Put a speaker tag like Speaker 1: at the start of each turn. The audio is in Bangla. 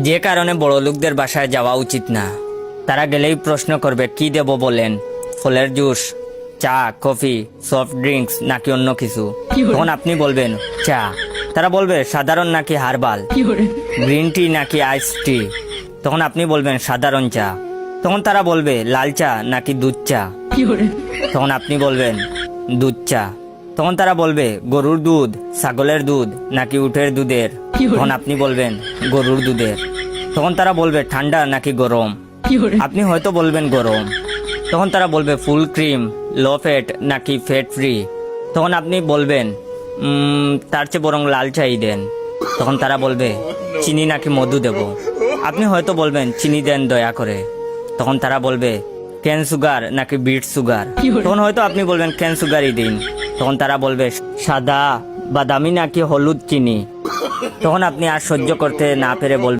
Speaker 1: যে কারণে বড় লোকদের বাসায় যাওয়া উচিত না। তারা গেলেই প্রশ্ন করবে কি দেব বলেন, ফলের জুস, চা, কফি, সফট ড্রিঙ্কস নাকি অন্য কিছু। তখন আপনি বলবেন চা। তারা বলবে সাধারণ নাকি হার্বাল, গ্রিন টি নাকি আইস টি। তখন আপনি বলবেন সাধারণ চা। তখন তারা বলবে লাল চা নাকি দুধ চা। তখন আপনি বলবেন দুধ চা। তখন তারা বলবে গরুর দুধ, ছাগলের দুধ নাকি উটের দুধের। তখন আপনি বলবেন গরুর দুধের। তখন তারা বলবে ঠান্ডা নাকি গরম। আপনি হয়তো বলবেন গরম। তখন তারা বলবে ফুল ক্রিম, লো ফ্যাট নাকি ফ্যাট ফ্রি। তখন আপনি বলবেন তার চেয়ে বরং লাল চাই দেন। তখন তারা বলবে চিনি নাকি মধু দেব। আপনি হয়তো বলবেন চিনি দেন দয়া করে। তখন তারা বলবে ক্যান সুগার নাকি বিট সুগার। তখন হয়তো আপনি বলবেন ক্যান সুগারই দিন। তখন তারা বলবে সাদা, বাদামি নাকি হলুদ চিনি। তখন আপনি আর সহ্য করতে না পেরে বলবেন